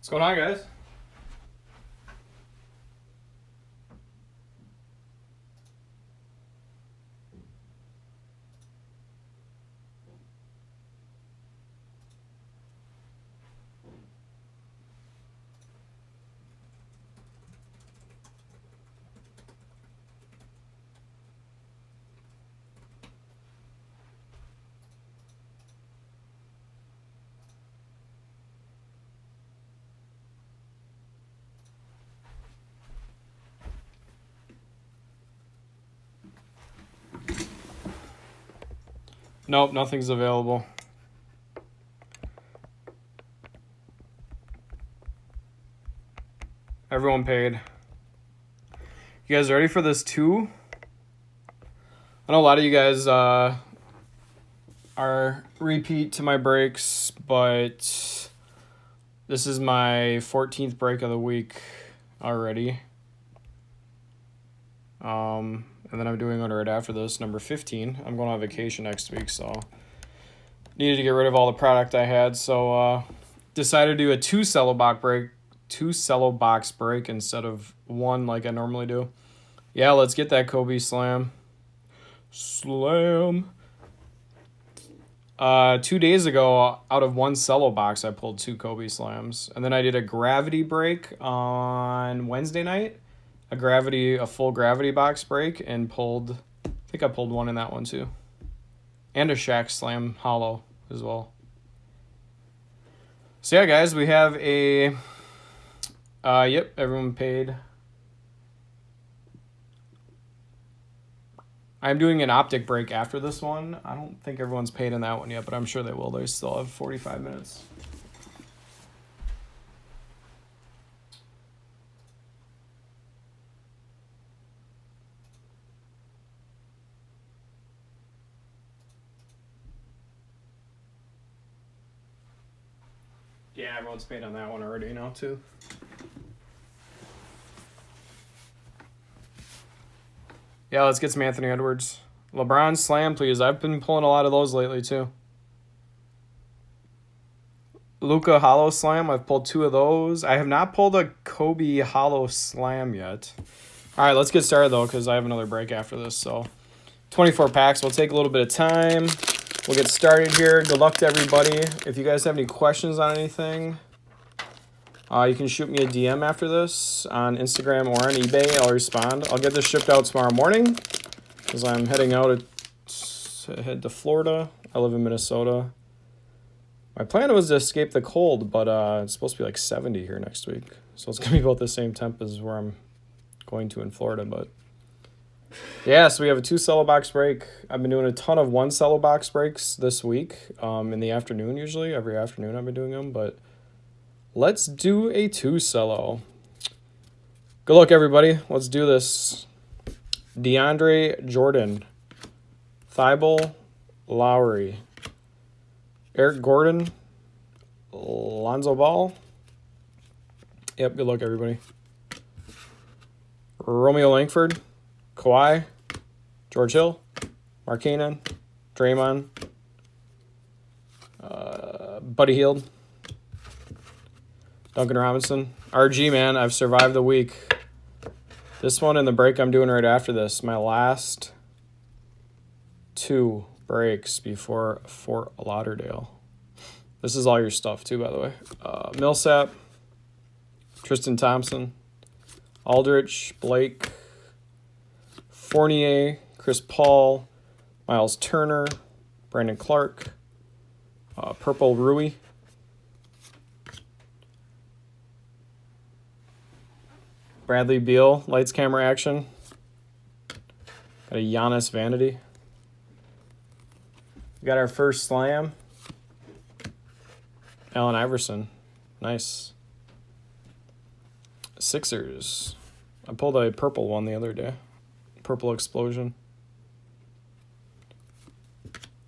What's going on, guys? Nope, nothing's available. Everyone paid. You guys ready for this too? I know a lot of you guys are repeat to my breaks, but this is my 14th break of the week already. And then I'm doing one right after this, number 15. I'm going on vacation next week, so needed to get rid of all the product I had. So decided to do a two cello box break instead of one like I normally do. Yeah, let's get that Kobe Slam. 2 days ago, out of one cello box, I pulled 2 Kobe Slams. And then I did a gravity break on Wednesday night. A full gravity box break, and I think I pulled one in that one too. And a Shack Slam hollow as well. So yeah, guys, we have a, yep, everyone paid. I'm doing an optic break after this one. I don't think everyone's paid in that one yet, but I'm sure they will. They still have 45 minutes. Yeah, everyone's paid on that one already now, too. Yeah, let's get some Anthony Edwards. LeBron Slam, please. I've been pulling a lot of those lately, too. Luka Hollow Slam, I've pulled 2 of those. I have not pulled a Kobe Hollow Slam yet. All right, let's get started, though, because I have another break after this. So 24 packs. We'll take a little bit of time. We'll get started here. Good luck to everybody. If you guys have any questions on anything, you can shoot me a DM after this on Instagram or on eBay. I'll respond. I'll get this shipped out tomorrow morning because I'm heading out to head to Florida. I live in Minnesota. My plan was to escape the cold, but it's supposed to be like 70 here next week. So it's going to be about the same temp as where I'm going to in Florida, but yeah, so we have a 2 cello box break. I've been doing a ton of 1 cello box breaks this week, in the afternoon usually. Every afternoon I've been doing them, but let's do a 2 cello. Good luck, everybody. Let's do this. DeAndre Jordan, Thibault Lowry, Eric Gordon, Lonzo Ball. Yep, good luck, everybody. Romeo Langford, Kawhi, George Hill, Markkanen, Draymond, Buddy Hield, Duncan Robinson. RG, man, I've survived the week. This one and the break I'm doing right after this, my last 2 breaks before Fort Lauderdale. This is all your stuff, too, by the way. Millsap, Tristan Thompson, Aldrich, Blake, Fournier, Chris Paul, Miles Turner, Brandon Clark, Purple Rui, Bradley Beal, Lights, Camera, Action, got a Giannis Vanity. We got our first slam, Allen Iverson, nice. Sixers, I pulled a purple one the other day. Purple Explosion.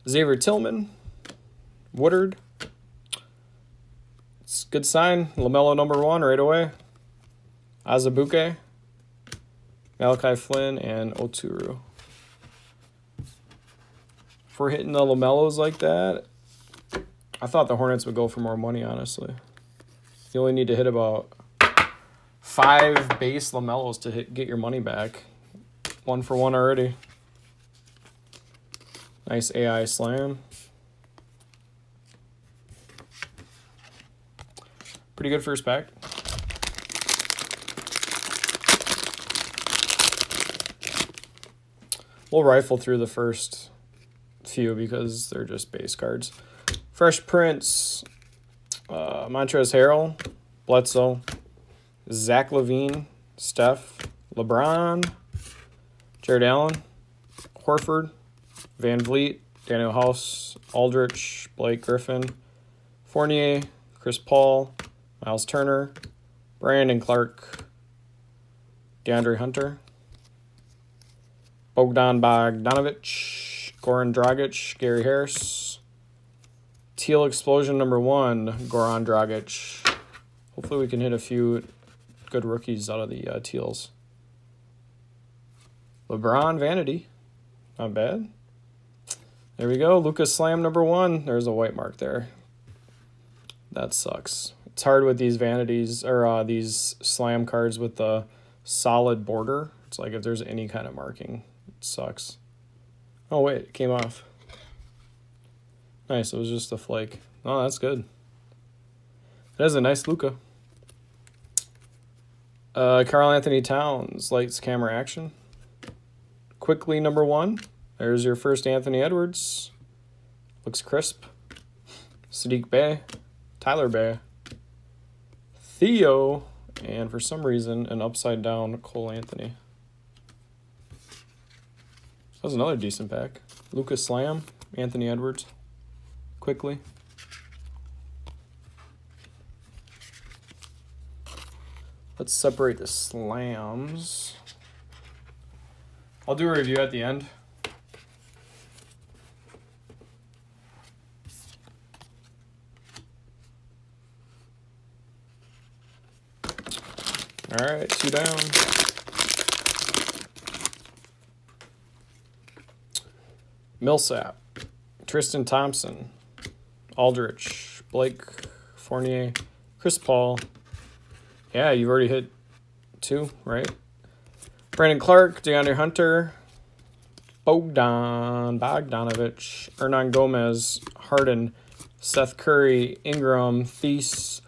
Xavier Tillman. Woodard. It's a good sign. LaMelo number 1 right away. Azubuike. Malachi Flynn and Oturu. If we're hitting the LaMelos like that, I thought the Hornets would go for more money, honestly. You only need to hit about 5 base lamellos to get your money back. 1 for 1 already. Nice AI slam. Pretty good first pack. We'll rifle through the first few because they're just base cards. Fresh Prince, Montrezl Harrell, Bledsoe, Zach LaVine, Steph, LeBron, Jared Allen, Horford, Van Vliet, Daniel House, Aldrich, Blake Griffin, Fournier, Chris Paul, Miles Turner, Brandon Clark, DeAndre Hunter, Bogdan Bogdanovic, Goran Dragic, Gary Harris, Teal Explosion #1, Goran Dragic. Hopefully we can hit a few good rookies out of the Teals. LeBron Vanity, not bad. There we go, Lucas Slam #1. There's a white mark there. That sucks. It's hard with these vanities, or these slam cards with the solid border. It's like if there's any kind of marking, it sucks. Oh wait, it came off. Nice, it was just a flake. Oh, that's good. That is a nice Luka. Karl Anthony Towns, lights, camera, action. Quickly #1. There's your first Anthony Edwards. Looks crisp. Sadiq Bey, Tyler Bey, Theo, and for some reason, an upside down Cole Anthony. That was another decent pack. Lucas Slam, Anthony Edwards. Quickly. Let's separate the slams. I'll do a review at the end. All right, 2 down. Millsap, Tristan Thompson, Aldrich, Blake, Fournier, Chris Paul. Yeah, you've already hit 2, right? Brandon Clark, DeAndre Hunter, Bogdan Bogdanovic, Hernan Gomez, Harden, Seth Curry, Ingram, Thies,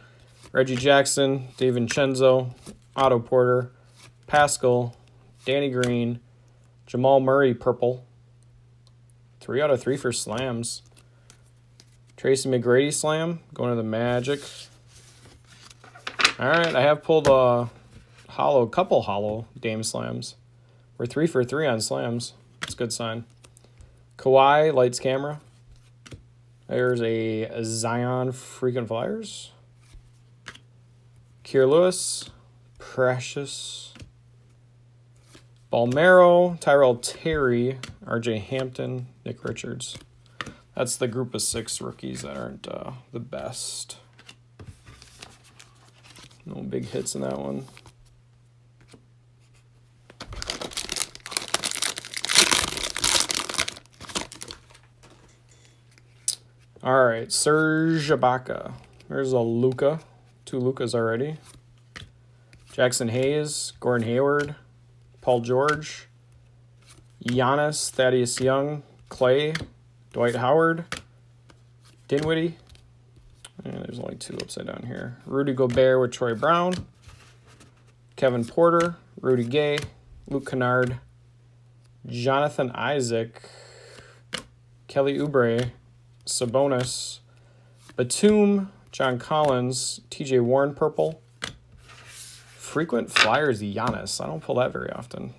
Reggie Jackson, DiVincenzo, Otto Porter, Pascal, Danny Green, Jamal Murray, purple. 3 out of 3 for slams. Tracy McGrady slam, going to the Magic. All right, I have pulled a couple hollow Dame slams. We're 3 for 3 on slams. That's a good sign. Kawhi, lights, camera. There's a Zion freaking Flyers. Kier Lewis, Precious, Balmero, Tyrell Terry, RJ Hampton, Nick Richards. That's the group of 6 rookies that aren't the best. No big hits in that one. All right, Serge Ibaka. There's a Luka. 2 Lukas already. Jackson Hayes, Gordon Hayward, Paul George, Giannis, Thaddeus Young, Clay, Dwight Howard, Dinwiddie. And there's only 2 upside down here. Rudy Gobert with Troy Brown, Kevin Porter, Rudy Gay, Luke Kennard, Jonathan Isaac, Kelly Oubre, Sabonis, Batum, John Collins, TJ Warren purple, frequent Flyers Giannis. I don't pull that very often.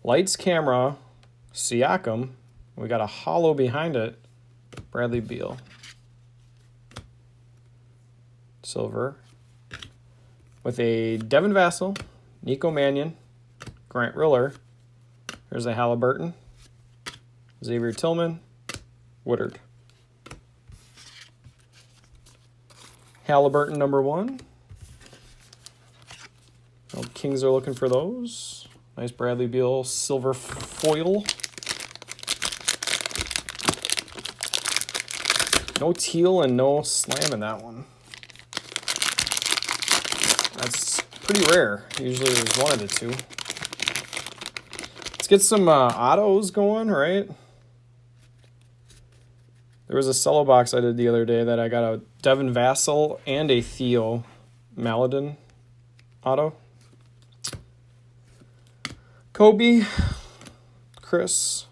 Lights, camera, Siakam. We got a hollow behind it. Bradley Beal. Silver. With a Devin Vassell, Nico Mannion, Grant Riller. There's a Halliburton, Xavier Tillman, Woodard. Halliburton #1. Oh, Kings are looking for those. Nice Bradley Beal silver foil. No teal and no slam in that one. Pretty rare. Usually there's one of the two. Let's get some autos going, right? There was a Cello box I did the other day that I got a Devin Vassell and a Theo Maladin auto. Kobe, Chris,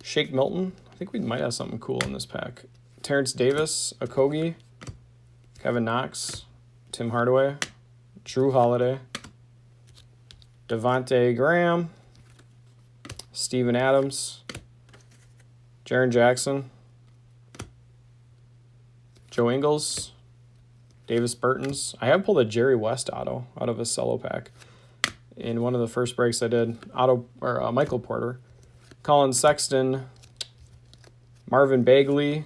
Shake Milton. I think we might have something cool in this pack. Terrence Davis, Okogie, Kevin Knox, Tim Hardaway, Drew Holiday, Devontae Graham, Steven Adams, Jaren Jackson, Joe Ingles, Davis Burtons. I have pulled a Jerry West auto out of a Cello pack in one of the first breaks I did. Michael Porter, Colin Sexton, Marvin Bagley,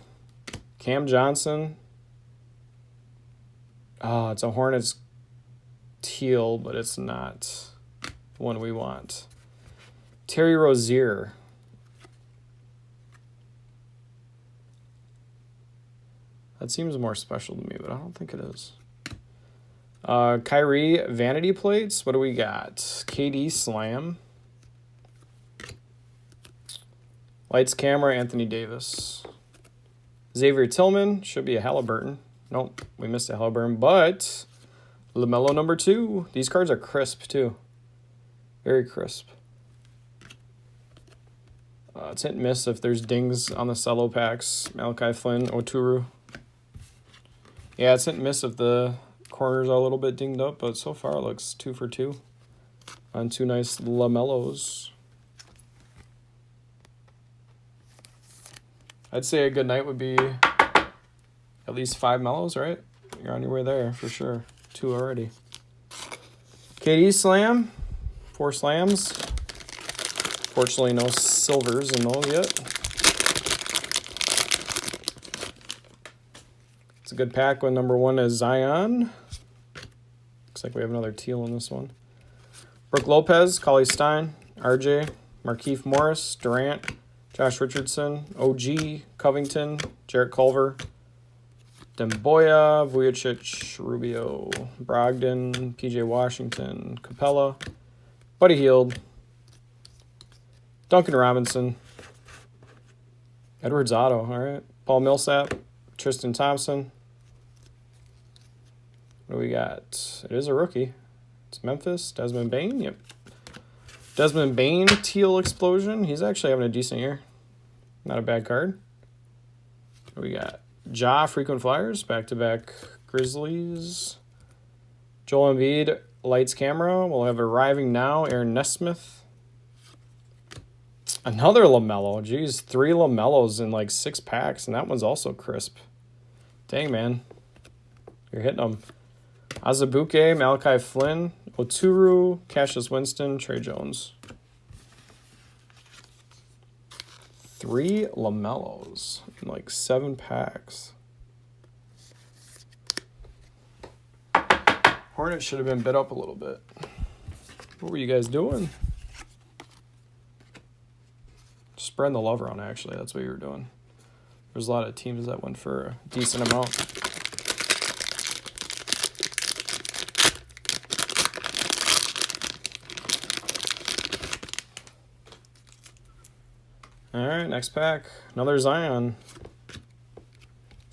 Cam Johnson. Oh, it's a Hornets teal, but it's not the one we want. Terry Rozier. That seems more special to me, but I don't think it is. Kyrie vanity plates. What do we got? KD Slam. Lights Camera, Anthony Davis. Xavier Tillman. Should be a Halliburton. Nope, we missed a Halliburton, but LaMelo number 2. These cards are crisp, too. Very crisp. It's hit and miss if there's dings on the Cello packs. Malachi Flynn, Oturu. Yeah, it's hit and miss if the corners are a little bit dinged up, but so far it looks 2 for 2 on 2 nice LaMelos. I'd say a good night would be at least 5 mellows, right? You're on your way there for sure. 2 already. KD Slam, 4 slams. Fortunately, no silvers in those yet. It's a good pack when number 1 is Zion. Looks like we have another teal in this one. Brooke Lopez, Cauley Stein, RJ, Markieff Morris, Durant, Josh Richardson, OG, Covington, Jarrett Culver, Demboya, Vujicic, Rubio, Brogdon, PJ Washington, Capella, Buddy Hield, Duncan Robinson, Edwards Auto, all right, Paul Millsap, Tristan Thompson. What do we got? It is a rookie. It's Memphis, Desmond Bane, yep. Desmond Bane, teal explosion. He's actually having a decent year. Not a bad card. What do we got? Ja, frequent flyers, back-to-back Grizzlies. Joel Embiid, lights camera. We'll have arriving now, Aaron Nesmith. Another LaMelo. Geez, 3 LaMelos in like 6 packs, and that one's also crisp. Dang, man. You're hitting them. Azubuike, Malachi Flynn, Oturu, Cassius Winston, Trey Jones. 3 LaMelos in like 7 packs. Hornets should have been bid up a little bit. What were you guys doing? Spreading the love around, actually. That's what you were doing. There's a lot of teams that went for a decent amount. All right, next pack. Another Zion. If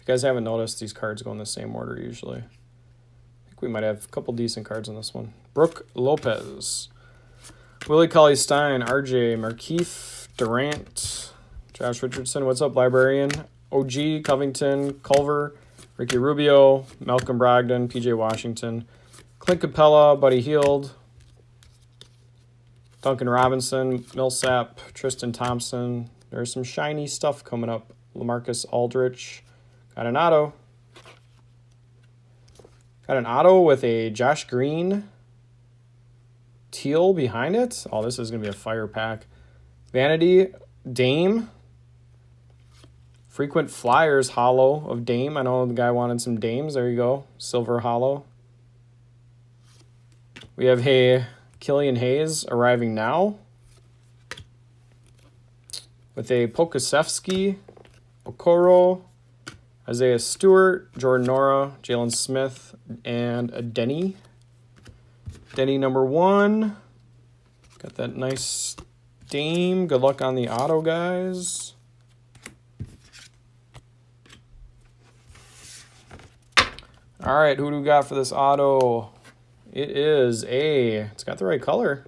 you guys haven't noticed, these cards go in the same order usually. I think we might have a couple decent cards in this one. Brooke Lopez. Willie Cauley-Stein, RJ, Markieff, Durant, Josh Richardson. What's up, Librarian? OG, Covington, Culver, Ricky Rubio, Malcolm Brogdon, PJ Washington, Clint Capella, Buddy Hield, Duncan Robinson, Millsap, Tristan Thompson. There's some shiny stuff coming up. LaMarcus Aldridge. Got an auto. Got an auto with a Josh Green teal behind it. Oh, this is going to be a fire pack. Vanity, Dame. Frequent Flyers hollow of Dame. I know the guy wanted some Dames. There you go. Silver hollow. We have Killian Hayes arriving now with a Pokusevski, Okoro, Isaiah Stewart, Jordan Nora, Jalen Smith, and a Denny. Denny number 1. Got that nice Dame. Good luck on the auto, guys. All right, who do we got for this auto? It's got the right color.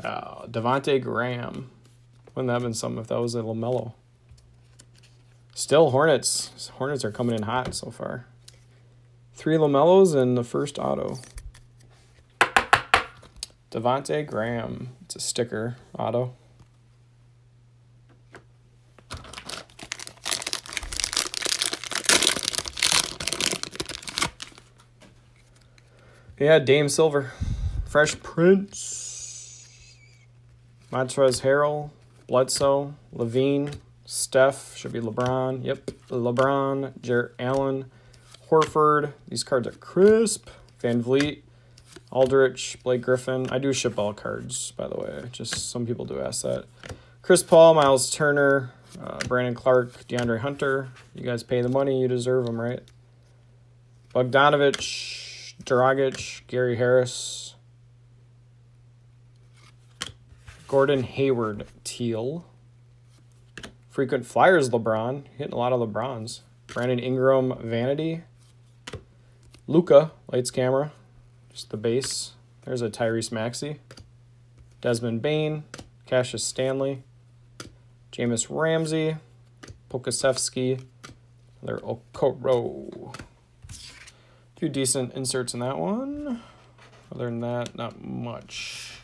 Devontae Graham. Wouldn't that have been something if that was a LaMelo? Still Hornets. Hornets are coming in hot so far. 3 LaMelos and the first auto. Devontae Graham. It's a sticker auto. Yeah, Dame Silver. Fresh Prince. Montrezl Harrell. Bledsoe. Levine. Steph. Should be LeBron. Yep. LeBron. Jarrett Allen. Horford. These cards are crisp. Van Vliet. Aldrich. Blake Griffin. I do ship all cards, by the way. Just some people do ask that. Chris Paul. Miles Turner. Brandon Clark. DeAndre Hunter. You guys pay the money. You deserve them, right? Bogdanovich. Dragic, Gary Harris, Gordon Hayward, teal. Frequent Flyers, LeBron. Hitting a lot of LeBrons. Brandon Ingram, vanity. Luka, lights camera. Just the base. There's a Tyrese Maxey. Desmond Bain, Cassius Stanley. Jameis Ramsey, Pokasevsky, another Okoro. 2 decent inserts in that one. Other than that, not much.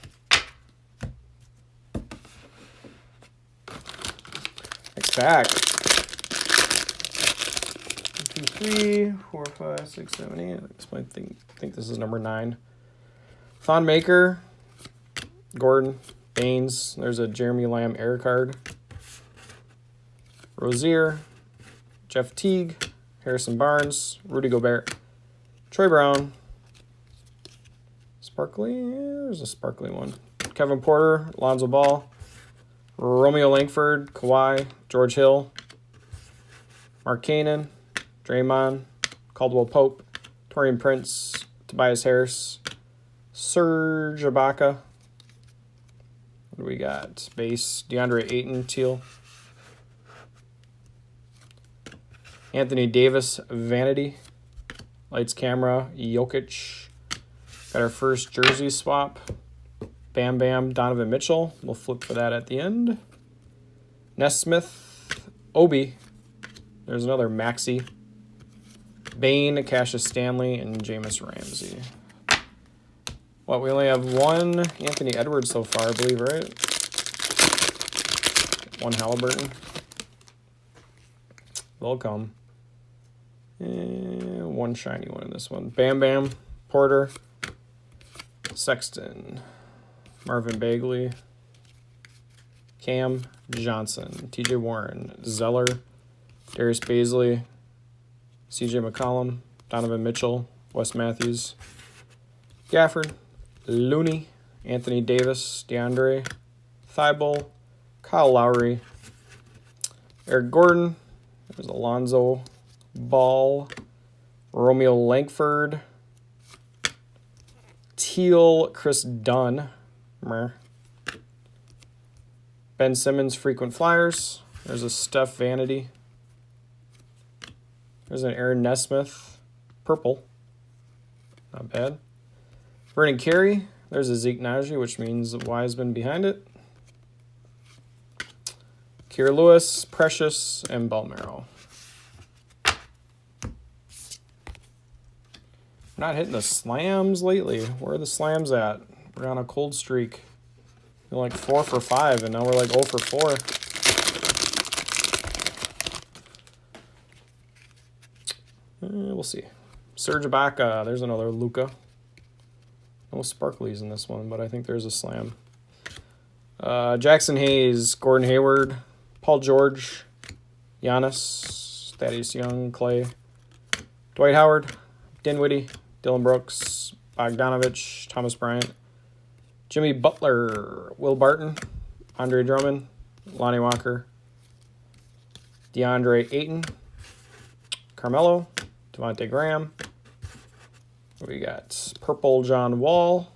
Next pack. 1, 2, 3, 4, 5, 6, 7, 8. I think this is number 9. Thon Maker, Gordon, Baines. There's a Jeremy Lamb air card. Rozier, Jeff Teague, Harrison Barnes, Rudy Gobert. Troy Brown. Sparkly. There's a sparkly one. Kevin Porter. Lonzo Ball. Romeo Langford. Kawhi. George Hill. Mark Cannon. Draymond. Caldwell Pope. Taurean Prince. Tobias Harris. Serge Ibaka. What do we got? Base. DeAndre Ayton. Teal. Anthony Davis. Vanity. Lights, camera, Jokic. Got our first jersey swap. Bam Bam, Donovan Mitchell. We'll flip for that at the end. Nesmith, Obi. There's another Maxey. Bane, Cassius Stanley, and Jameis Ramsey. What, we only have 1 Anthony Edwards so far, I believe, right? 1 Halliburton. They'll come. And 1 shiny one in this one. Bam Bam, Porter, Sexton, Marvin Bagley, Cam Johnson, TJ Warren, Zeller, Darius Baisley, CJ McCollum, Donovan Mitchell, Wes Matthews, Gafford, Looney, Anthony Davis, DeAndre, Thibault, Kyle Lowry, Eric Gordon, there's Alonzo Ball, Romeo Langford, teal, Chris Dunn, Ben Simmons, frequent Flyers. There's a Steph Vanity. There's an Aaron Nesmith, purple, not bad. Vernon Carey. There's a Zeke Naji, which means Wiseman behind it. Kier Lewis, Precious, and Balmero. Not hitting the slams lately. Where are the slams at? We're on a cold streak. We're like 4 for 5, and now we're like 0 for 4. We'll see. Serge Ibaka. There's another Luka. No sparklies in this one, but I think there's a slam. Jackson Hayes, Gordon Hayward, Paul George, Giannis, Thaddeus Young, Clay, Dwight Howard, Dinwiddie, Dylan Brooks, Bogdanovich, Thomas Bryant, Jimmy Butler, Will Barton, Andre Drummond, Lonnie Walker, DeAndre Ayton, Carmelo, Devontae Graham. We got purple John Wall.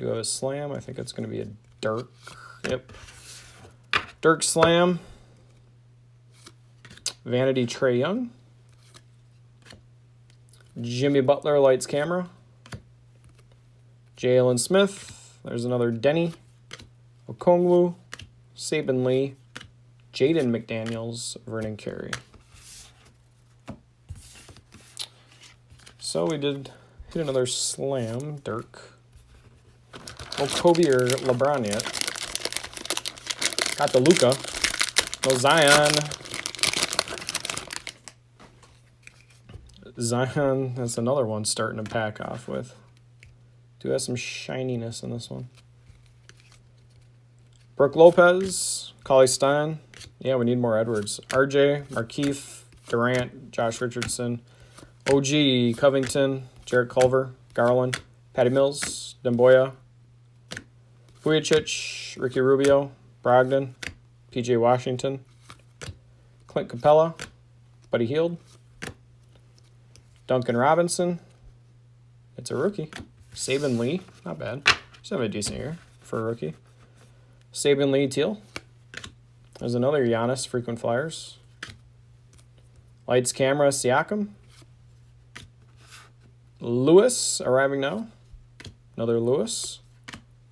Do have a slam. I think it's going to be a Dirk. Yep. Dirk slam. Vanity Trae Young. Jimmy Butler lights camera. Jalen Smith. There's another Denny. Okongwu. Saban Lee. Jaden McDaniels. Vernon Carey. So we did hit another slam. Dirk. No Kobe or LeBron yet. Got the Luka. No Zion. Zion, that's another one starting to pack off with. Do have some shininess in this one. Brooke Lopez, Cauley Stein. Yeah, we need more Edwards. RJ, Markeith, Durant, Josh Richardson, OG, Covington, Jarrett Culver, Garland, Patty Mills, Demboya, Vujicic, Ricky Rubio, Brogdon, PJ Washington, Clint Capella, Buddy Hield, Duncan Robinson. It's a rookie. Saban Lee, not bad. He's having a decent year for a rookie. Saban Lee Teal. There's another Giannis, frequent flyers. Lights, camera, Siakam. Lewis, arriving now. Another Lewis.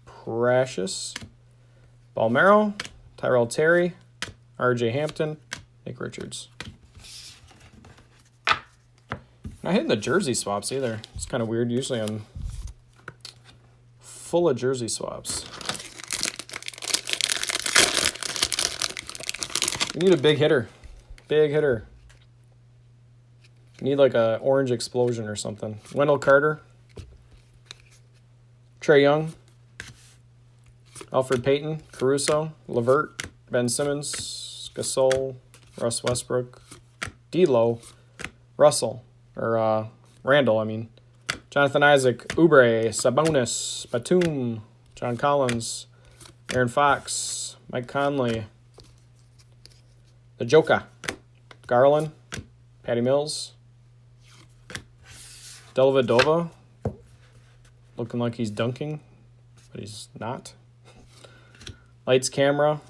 Precious. Balmero. Tyrell Terry. RJ Hampton. Nick Richards. Not hitting the jersey swaps either. It's kind of weird. Usually I'm full of jersey swaps. We need a big hitter. Big hitter. We need like a orange explosion or something. Wendell Carter. Trae Young. Alfred Payton. Caruso. LeVert. Ben Simmons. Gasol. Russ Westbrook. D'Lo. Russell. Or Randall, I mean. Jonathan Isaac, Oubre, Sabonis, Batum, John Collins, Aaron Fox, Mike Conley, the Joker, Garland, Patty Mills, Dellavedova, looking like he's dunking, but he's not. Lights, camera,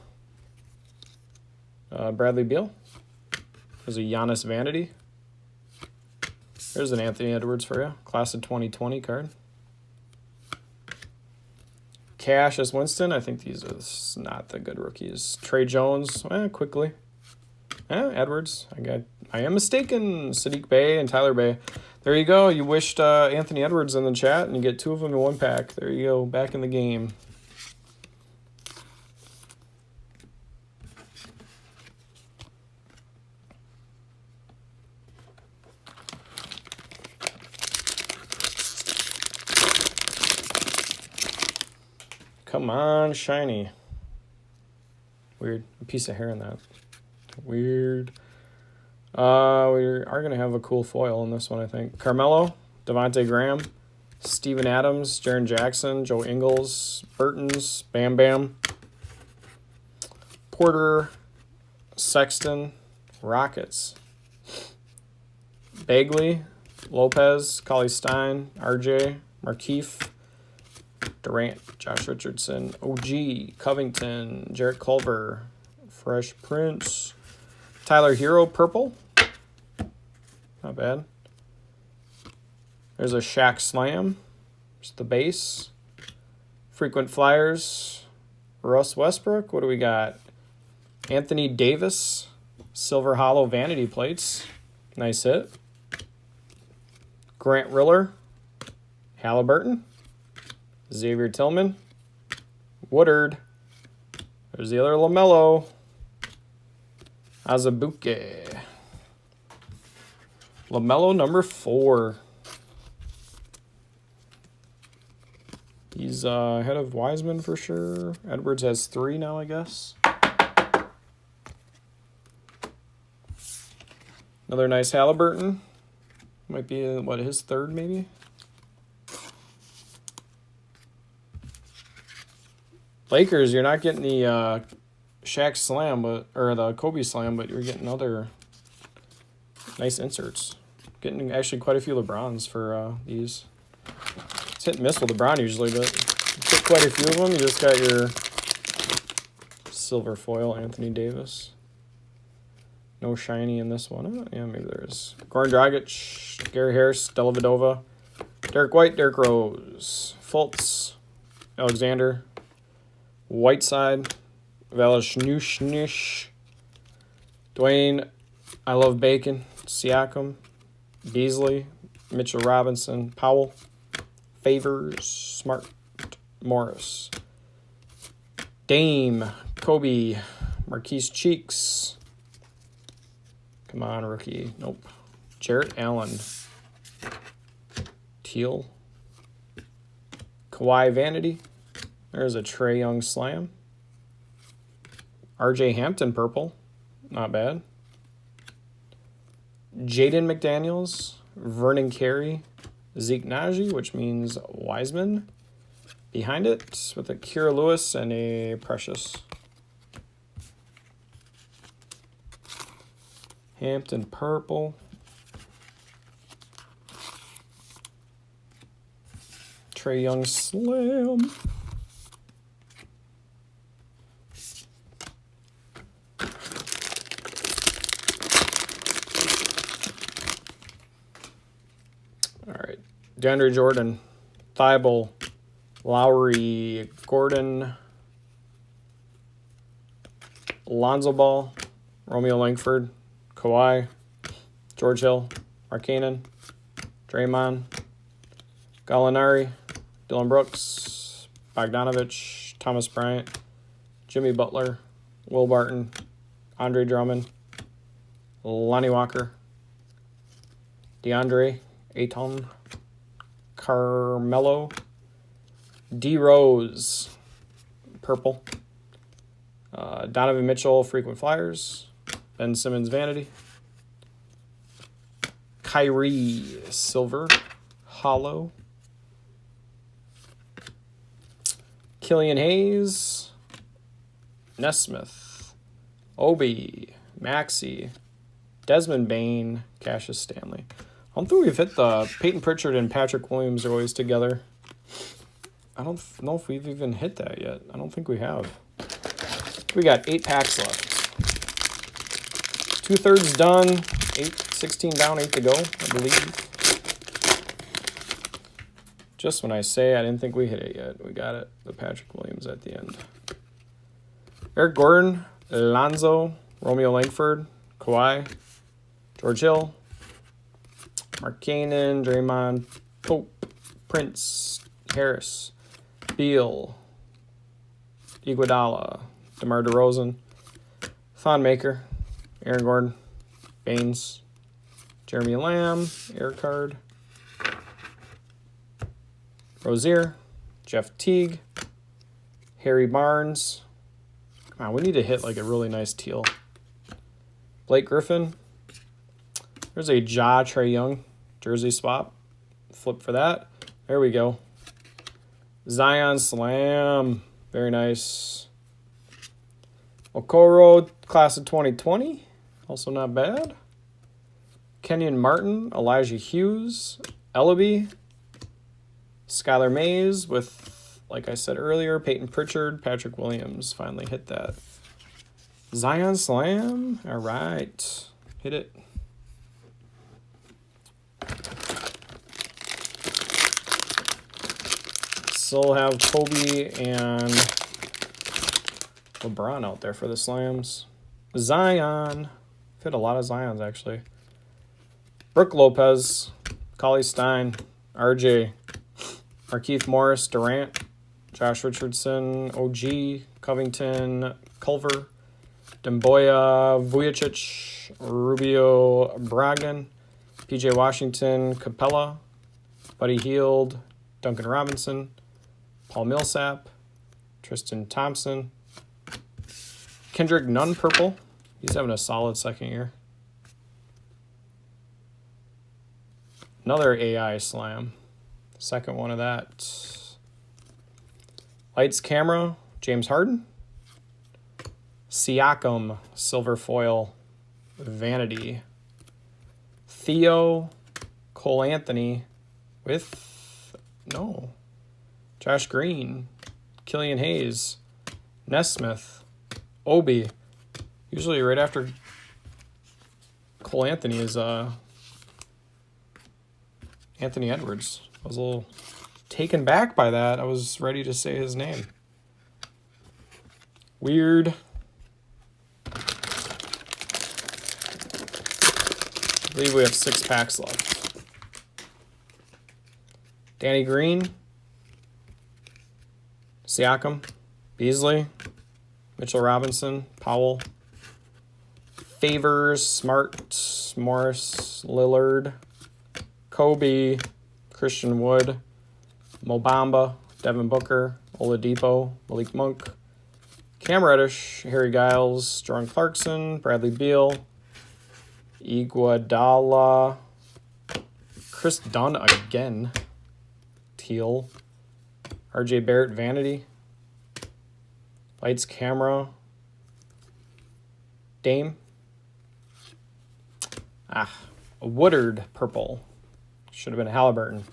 Bradley Beal. There's a Giannis Vanity. There's an Anthony Edwards for you. Class of 2020 card. Cassius Winston. I think these are not the good rookies. Trey Jones. Quickly. Edwards. I am mistaken. Sadiq Bey and Tyler Bey. There you go. You wished Anthony Edwards in the chat, and you get two of them in one pack. There you go. Back in the game. Come on, shiny. Weird. A piece of hair in that. Weird. We are going to have a cool foil in this one, I think. Carmelo, Devontae Graham, Steven Adams, Jaren Jackson, Joe Ingles, Burtons, Bam Bam, Porter, Sexton, Rockets, Bagley, Lopez, Cauley Stein, RJ, Markeith, Durant, Josh Richardson, OG, Covington, Jarrett Culver, Fresh Prince, Tyler Hero, purple. Not bad. There's a Shaq Slam. Just the base. Frequent flyers. Russ Westbrook. What do we got? Anthony Davis. Silver Hollow Vanity Plates. Nice hit. Grant Riller. Halliburton. Xavier Tillman. Woodard. There's the other LaMelo. Azubuike. LaMelo number 4. He's ahead of Wiseman for sure. Edwards has 3 now, I guess. Another nice Halliburton. Might be, his 3rd maybe? Lakers, you're not getting the Shaq Slam, or the Kobe Slam, but you're getting other Nice inserts. Getting actually quite a few LeBrons for these. It's hit and miss with LeBron usually, but get quite a few of them. You just got your silver foil Anthony Davis. No shiny in this one. Oh, yeah, maybe there is. Goran Dragic, Gary Harris, Dellavedova, Derek White, Derrick Rose, Fultz, Alexander, Whiteside, Valashnushnish, Dwayne, I Love Bacon, Siakam, Beasley, Mitchell Robinson, Powell, Favors, Smart, Morris, Dame, Kobe, Marquise Cheeks. Come on, rookie. Nope. Jarrett Allen. Teal. Kawhi Vanity. There's a Trae Young Slam. RJ Hampton purple. Not bad. Jaden McDaniels. Vernon Carey. Zeke Naji, which means Wiseman. Behind it with a Kira Lewis and a Precious. Hampton purple. Trae Young Slam. All right. DeAndre Jordan. Thibault. Lowry. Gordon. Lonzo Ball. Romeo Langford. Kawhi, George Hill, Markkanen, Draymond, Gallinari, Dylan Brooks, Bogdanovich, Thomas Bryant, Jimmy Butler, Will Barton, Andre Drummond, Lonnie Walker, DeAndre Ayton, Carmelo, D. Rose, purple, Donovan Mitchell, frequent flyers, Ben Simmons Vanity, Kyrie silver, hollow, Killian Hayes, Nesmith, Obi, Maxey, Desmond Bain, Cassius Stanley. I don't think we've hit the Peyton Pritchard and Patrick Williams are always together. I don't know if we've even hit that yet. I don't think we have. We got 8 packs left. 2/3 done. 16 down, 8 to go, I believe. Just when I say I didn't think we hit it yet, we got it. The Patrick Williams at the end. Eric Gordon, Lonzo, Romeo Langford, Kawhi, George Hill, Markkanen, Draymond, Pope, Prince, Harris, Beal, Iguodala, DeMar DeRozan, Thon Maker, Aaron Gordon, Baines, Jeremy Lamb, Air Card, Rozier, Jeff Teague, Harry Barnes. Come on, we need to hit like a really nice teal. Blake Griffin. There's a Trae Young jersey swap. Flip for that. There we go. Zion Slam. Very nice. Okoro, class of 2020. Also not bad. Kenyon Martin, Elijah Hughes, Ellaby, Skylar Mays with, like I said earlier, Peyton Pritchard, Patrick Williams finally hit that. Zion Slam. All right. Hit it. Still have Kobe and LeBron out there for the slams. Zion. Fit a lot of Zions, actually. Brooke Lopez, Cauley Stein, RJ, Markieff Morris, Durant, Josh Richardson, OG, Covington, Culver, Demboya, Vujicic, Rubio, Brogdon, PJ Washington, Capella, Buddy Hield, Duncan Robinson, Paul Millsap, Tristan Thompson, Kendrick Nunn purple. He's having a solid second year. Another AI slam. Second one of that. Lights Camera, James Harden. Siakam, silver foil, Vanity. Theo, Cole Anthony with, no, Josh Green, Killian Hayes, Nesmith, Obi. Usually right after Cole Anthony is Anthony Edwards. I was a little taken back by that. I was ready to say his name. Weird. I believe we have 6 packs left. Danny Green, Siakam, Beasley, Mitchell Robinson, Powell, Favors, Smart, Morris, Lillard, Kobe, Christian Wood, Mobamba, Devin Booker, Oladipo, Malik Monk, Cam Reddish, Harry Giles, Jordan Clarkson, Bradley Beal, Iguodala, Chris Dunn again, Teal, RJ Barrett, Vanity, Lights, Camera, Dame, a Woodard purple, should have been a Halliburton,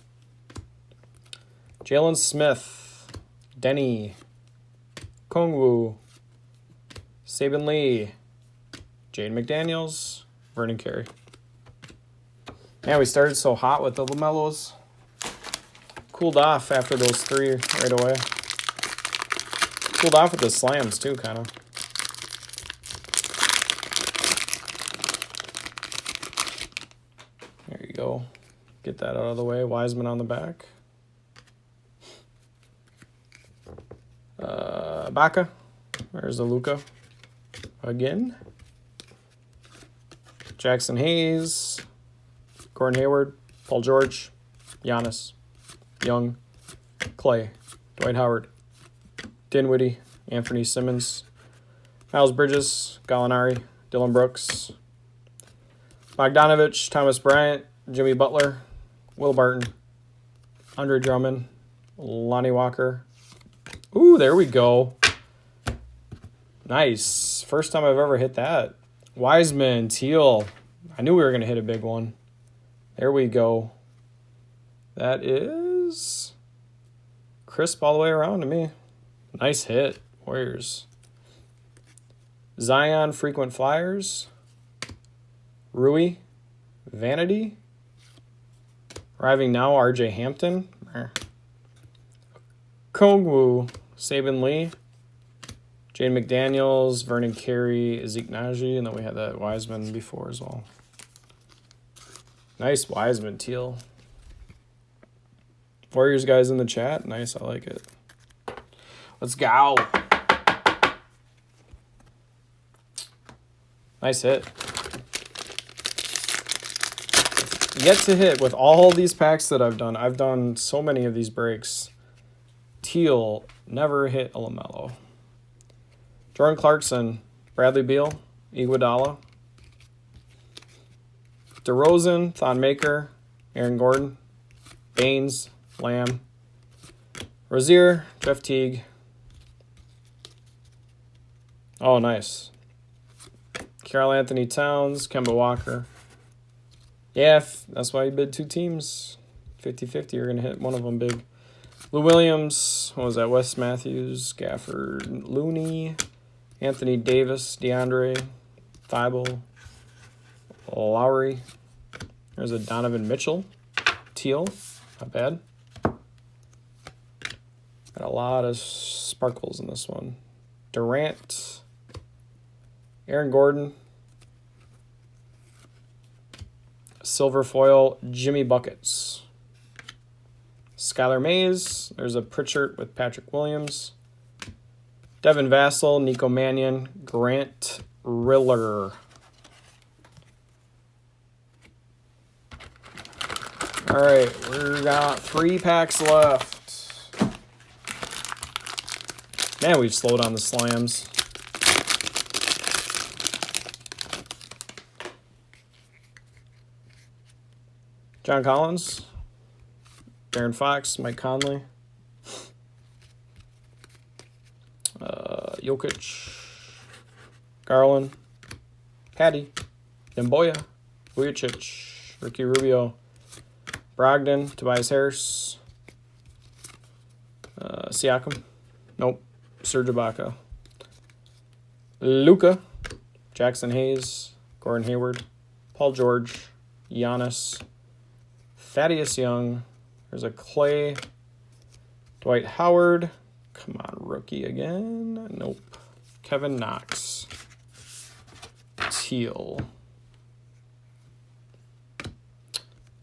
Jalen Smith, Denny, Kongwu, Sabin Lee, Jaden McDaniels, Vernon Carey. Man, we started so hot with the LaMelos. Cooled off after those 3 right away. Cooled off with the slams too, kind of. There you go. Get that out of the way. Wiseman on the back. Baca. There's the Luka. Again. Jackson Hayes. Gordon Hayward. Paul George. Giannis. Young. Clay. Dwight Howard. Dinwiddie. Anthony Simmons. Miles Bridges. Gallinari. Dylan Brooks. Bogdanovich. Thomas Bryant. Jimmy Butler. Will Barton. Andre Drummond. Lonnie Walker. Ooh, there we go. Nice. First time I've ever hit that. Wiseman, Teal. I knew we were going to hit a big one. There we go. That is crisp all the way around to me. Nice hit, Warriors. Zion, Frequent Flyers. Rui, Vanity. Arriving now, RJ Hampton. Kongwu, Sabin Lee. Jaden McDaniels, Vernon Carey, Zeke Naji, and then we had that Wiseman before as well. Nice Wiseman, Teal. Warriors guys in the chat. Nice, I like it. Let's go. Nice hit. Yet to hit with all these packs that I've done. I've done so many of these breaks. Teal, never hit a LaMelo. Jordan Clarkson, Bradley Beal, Iguodala, DeRozan, Thon Maker, Aaron Gordon, Baines, Lamb, Rozier, Jeff Teague. Oh, nice. Karl Anthony Towns, Kemba Walker. Yeah, that's why you bid 2 teams. 50-50, you're going to hit one of them big. Lou Williams, what was that? Wes Matthews, Gafford, Looney, Anthony Davis, DeAndre, Thibault, Lowry. There's a Donovan Mitchell, Teal, not bad. Got a lot of sparkles in this one. Durant, Aaron Gordon, silver foil, Jimmy Buckets. Skylar Mays, there's a Pritchard with Patrick Williams. Devin Vassell, Nico Mannion, Grant Riller. All right, we got 3 packs left. Man, we've slowed on the slams. John Collins, Darren Fox, Mike Conley, Jokic, Garland, Patty, Demboya, Vujicic, Ricky Rubio. Brogdon, Tobias Harris. Siakam. Nope. Serge Ibaka. Luka. Jackson Hayes. Gordon Hayward. Paul George. Giannis. Thaddeus Young. There's a Clay. Dwight Howard. Come on, rookie again. Nope. Kevin Knox. Teal.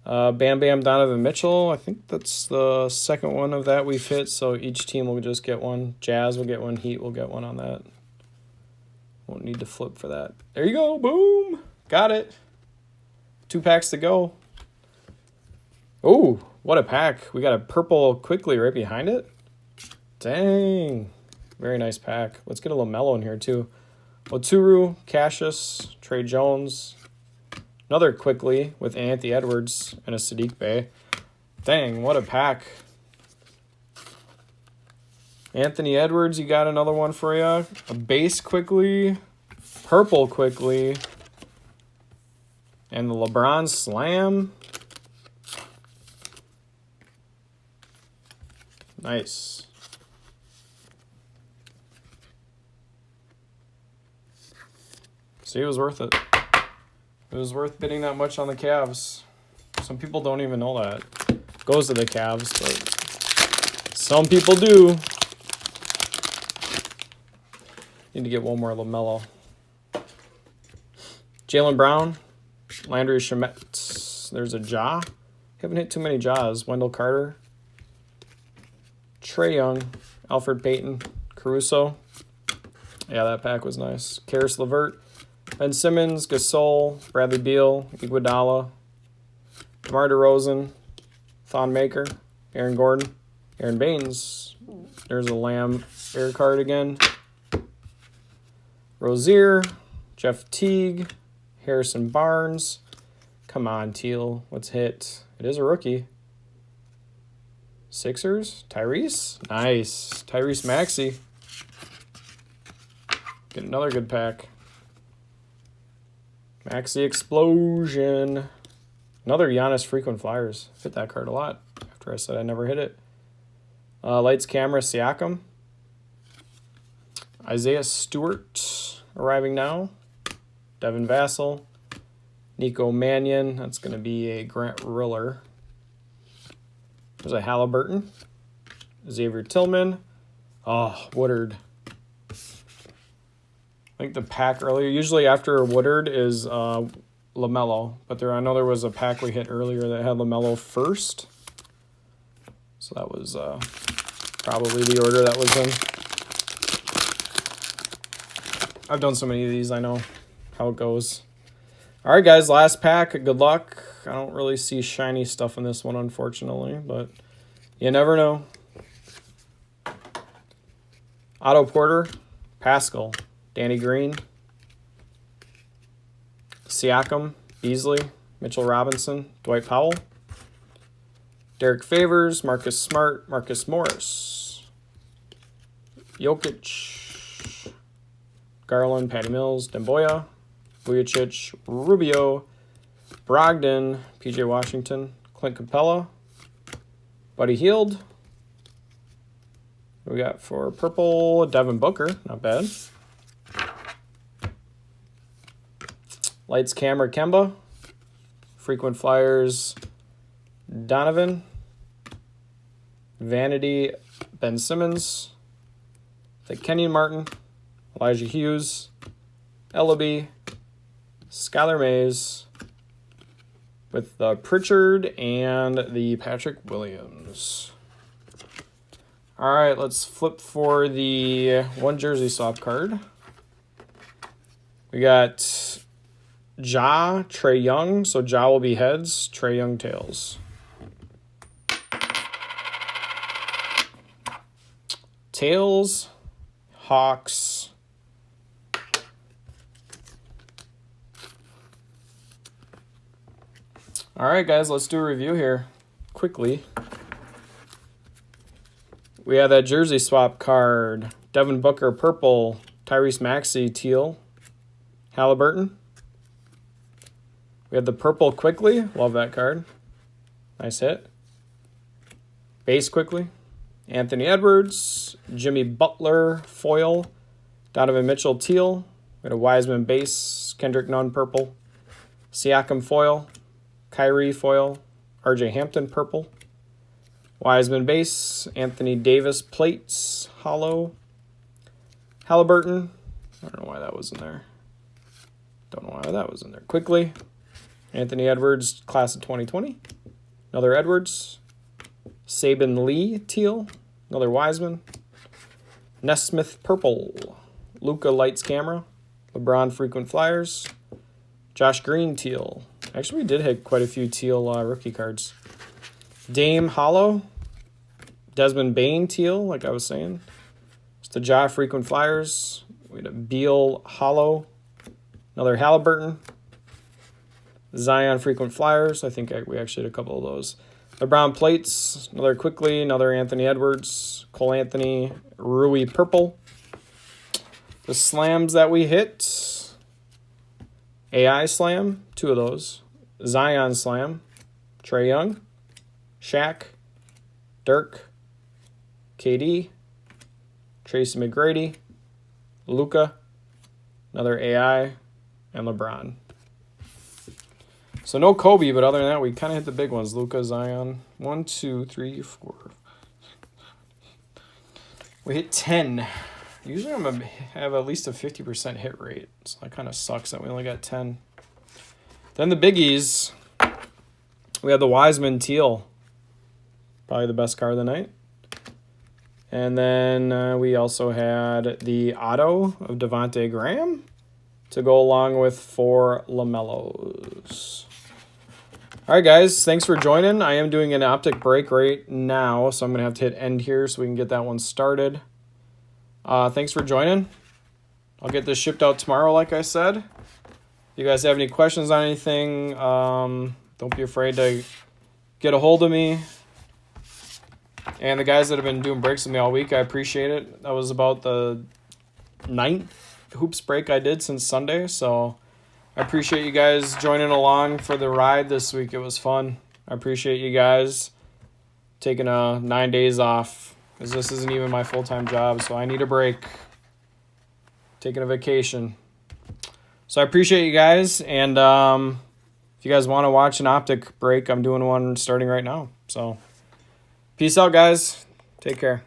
Bam Bam Donovan Mitchell. I think that's the second one of that we've hit, so each team will just get one. Jazz will get one. Heat will get one on that. Won't need to flip for that. There you go. Boom. Got it. 2 packs to go. Oh, what a pack. We got a purple quickly right behind it. Dang. Very nice pack. Let's get a LaMelo in here too. Oturu, Cassius, Trey Jones. Another quickly with Anthony Edwards and a Sadiq Bey. Dang, what a pack. Anthony Edwards, you got another one for you. A base quickly. Purple quickly. And the LeBron Slam. Nice. See, it was worth it. It was worth bidding that much on the Cavs. Some people don't even know that. Goes to the Cavs, but some people do. Need to get one more LaMelo. Jaylen Brown. Landry Shamet. There's a Ja. Haven't hit too many Ja's. Wendell Carter. Trae Young. Alfred Payton. Caruso. Yeah, that pack was nice. Karis LeVert. Ben Simmons. Gasol. Bradley Beal. Iguodala. DeMar DeRozan. Thon Maker. Aaron Gordon. Aaron Baines. There's a Lamb air card again. Rozier. Jeff Teague. Harrison Barnes. Come on, Teal. Let's hit. It is a rookie. Sixers. Tyrese. Nice. Tyrese Maxey. Get another good pack. Maxey Explosion. Another Giannis Frequent Flyers. Hit that card a lot after I said I never hit it. Lights, Camera, Siakam. Isaiah Stewart arriving now. Devin Vassell. Nico Mannion. That's going to be a Grant Riller. There's a Halliburton. Xavier Tillman. Oh, Woodard. I think the pack earlier, usually after Woodard is LaMelo, but I know there was a pack we hit earlier that had LaMelo first. So that was probably the order that was in. I've done so many of these, I know how it goes. All right, guys, last pack. Good luck. I don't really see shiny stuff in this one, unfortunately, but you never know. Otto Porter, Pascal, Danny Green, Siakam, Beasley, Mitchell Robinson, Dwight Powell, Derek Favors, Marcus Smart, Marcus Morris, Jokic, Garland, Patty Mills, Demboya, Vujicic, Rubio, Brogdon, PJ Washington, Clint Capella, Buddy Hield. We got for purple, Devin Booker, not bad. Lights, Camera, Kemba. Frequent Flyers, Donovan. Vanity, Ben Simmons. The Kenyon Martin, Elijah Hughes, Ellaby, Skylar Mays, with the Pritchard and the Patrick Williams. All right, let's flip for the one jersey swap card. We got Ja, Trae Young. So Ja will be heads, Trae Young tails. Tails, Hawks. All right, guys, let's do a review here quickly. We have that jersey swap card. Devin Booker, purple. Tyrese Maxey, teal. Halliburton. We have the purple Quickly. Love that card. Nice hit. Base Quickly. Anthony Edwards. Jimmy Butler foil. Donovan Mitchell teal. We had a Wiseman base. Kendrick Nunn purple. Siakam foil. Kyrie foil. RJ Hampton purple. Wiseman base. Anthony Davis plates. Hollow. Halliburton. I don't know why that was in there. Don't know why that was in there. Quickly. Anthony Edwards, class of 2020. Another Edwards. Saban Lee teal. Another Wiseman. Nesmith purple. Luka lights camera. LeBron frequent flyers. Josh Green teal. Actually, we did hit quite a few teal rookie cards. Dame hollow. Desmond Bain teal, like I was saying. Just the Ja frequent flyers. We had a Beal hollow. Another Halliburton. Zion frequent flyers. I think we actually had a couple of those. LeBron plates. Another Quickly. Another Anthony Edwards. Cole Anthony. Rui purple. The slams that we hit. AI slam. 2 of those. Zion slam. Trae Young. Shaq. Dirk. KD. Tracy McGrady. Luka. Another AI. And LeBron. So no Kobe, but other than that, we kind of hit the big ones. Luka, Zion. 1, 2, 3, 4. We hit 10. Usually I'm going to have at least a 50% hit rate. So that kind of sucks that we only got 10. Then the biggies. We had the Wiseman teal. Probably the best card of the night. And then we also had the auto of Devontae Graham to go along with 4 LaMelos. All right, guys, thanks for joining. I am doing an optic break right now, so I'm going to have to hit end here so we can get that one started. Thanks for joining. I'll get this shipped out tomorrow, like I said. If you guys have any questions on anything, don't be afraid to get a hold of me. And the guys that have been doing breaks with me all week, I appreciate it. That was about the 9th hoops break I did since Sunday, so I appreciate you guys joining along for the ride this week. It was fun. I appreciate you guys taking 9 days off, because this isn't even my full-time job, so I need a break. Taking a vacation. So I appreciate you guys, and if you guys want to watch an optic break, I'm doing one starting right now. So peace out, guys. Take care.